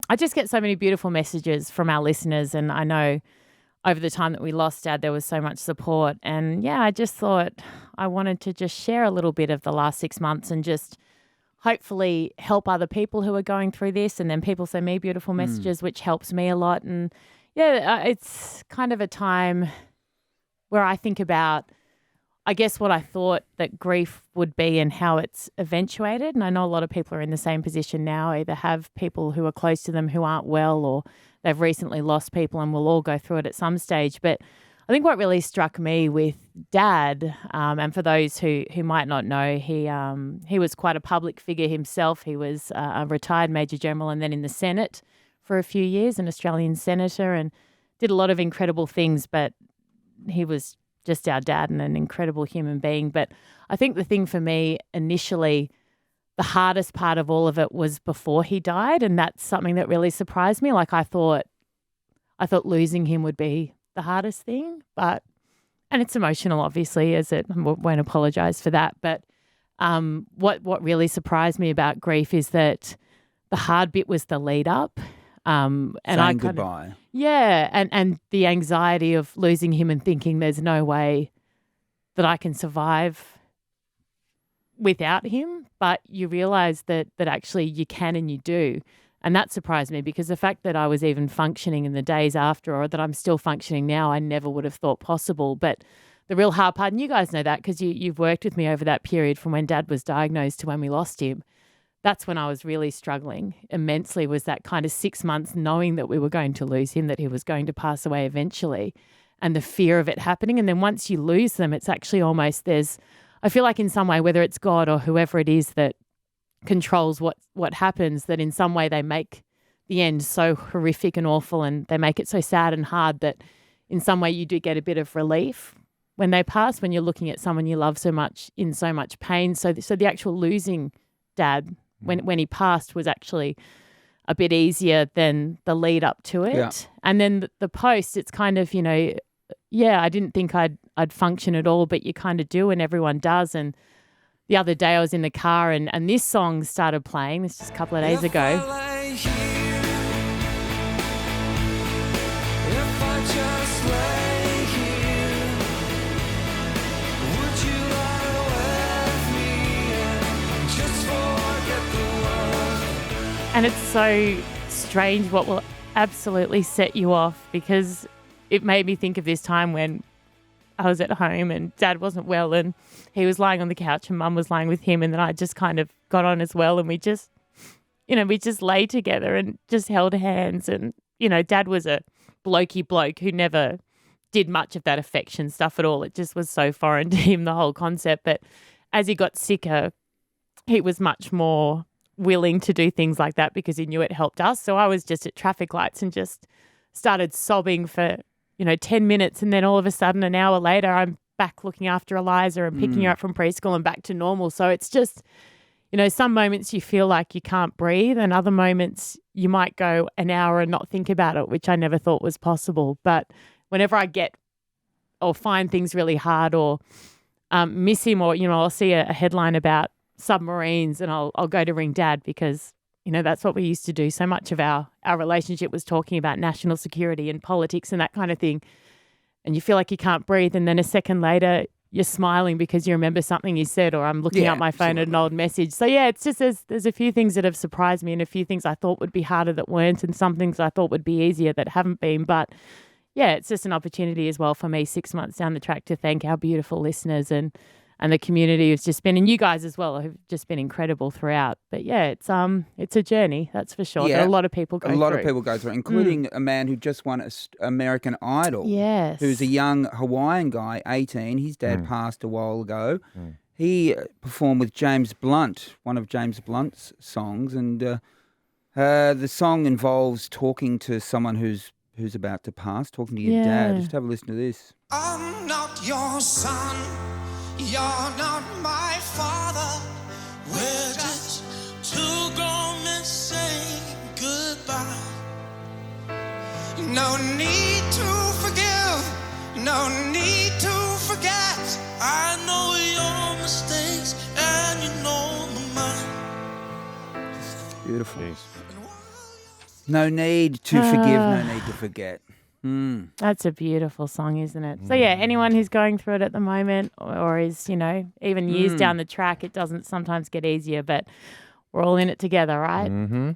I just get so many beautiful messages from our listeners, and I know over the time that we lost Dad, there was so much support. And yeah, I just thought I wanted to just share a little bit of the last 6 months and just hopefully help other people who are going through this. And then people send me beautiful messages, which helps me a lot. And yeah, it's kind of a time where I think about, I guess, what I thought that grief would be and how it's eventuated. And I know a lot of people are in the same position now, either have people who are close to them who aren't well, or they've recently lost people, and we'll all go through it at some stage. But I think what really struck me with Dad, and for those who might not know, he was quite a public figure himself. He was a retired Major General and then in the Senate for a few years, an Australian senator, and did a lot of incredible things, but he was just our dad and an incredible human being. But I think the thing for me initially, the hardest part of all of it was before he died, and that's something that really surprised me. Like I thought losing him would be the hardest thing, and it's emotional, obviously, I won't apologise for that. But what really surprised me about grief is that the hard bit was the lead up. And saying goodbye. And the anxiety of losing him and thinking there's no way that I can survive without him. But you realise that actually you can and you do. And that surprised me, because the fact that I was even functioning in the days after, or that I'm still functioning now, I never would have thought possible. But the real hard part, and you guys know that because you've worked with me over that period from when Dad was diagnosed to when we lost him, that's when I was really struggling immensely, was that kind of 6 months knowing that we were going to lose him, that he was going to pass away eventually, and the fear of it happening. And then once you lose them, it's actually almost I feel like in some way, whether it's God or whoever it is that controls what happens, that in some way they make the end so horrific and awful, and they make it so sad and hard that in some way you do get a bit of relief when they pass, when you're looking at someone you love so much in so much pain. So the actual losing Dad when he passed was actually a bit easier than the lead up to it. Yeah. And then the post, it's kind of, I didn't think I'd function at all, but you kind of do, and everyone does. And the other day I was in the car and this song started playing. This just a couple of days ago. And it's so strange what will absolutely set you off, because it made me think of this time when I was at home and Dad wasn't well and he was lying on the couch and Mum was lying with him, and then I just kind of got on as well, and we just lay together and just held hands. And, Dad was a blokey bloke who never did much of that affection stuff at all. It just was so foreign to him, the whole concept. But as he got sicker, he was much more willing to do things like that because he knew it helped us. So I was just at traffic lights and just started sobbing for 10 minutes, and then all of a sudden an hour later I'm back looking after Eliza and picking her up from preschool and back to normal. So it's just, some moments you feel like you can't breathe, and other moments you might go an hour and not think about it, which I never thought was possible. But whenever I get or find things really hard or miss him, or I'll see a headline about submarines and I'll go to ring Dad, because that's what we used to do. So much of our relationship was talking about national security and politics and that kind of thing. And you feel like you can't breathe. And then a second later, you're smiling because you remember something he said, or I'm looking up my phone at an old message. So yeah, it's just there's a few things that have surprised me, and a few things I thought would be harder that weren't, and some things I thought would be easier that haven't been. But yeah, it's just an opportunity as well for me 6 months down the track to thank our beautiful listeners and the community who's just been, and you guys as well, who've just been incredible throughout. But yeah, it's a journey, that's for sure. Yeah, that a lot of people go through. A lot of people go through, including a man who just won American Idol. Yes. Who's a young Hawaiian guy, 18. His dad passed a while ago. He performed with James Blunt, one of James Blunt's songs, and the song involves talking to someone who's about to pass, talking to your dad. Just have a listen to this. I'm not your son. You're not my father. We're just two grown men saying goodbye. No need to forgive, no need to forget. I know your mistakes and you know mine. Beautiful. No need to forgive, no need to forget. That's a beautiful song, isn't it? So, yeah, anyone who's going through it at the moment or is, even years down the track, it doesn't sometimes get easier, but we're all in it together, right? Mm-hmm.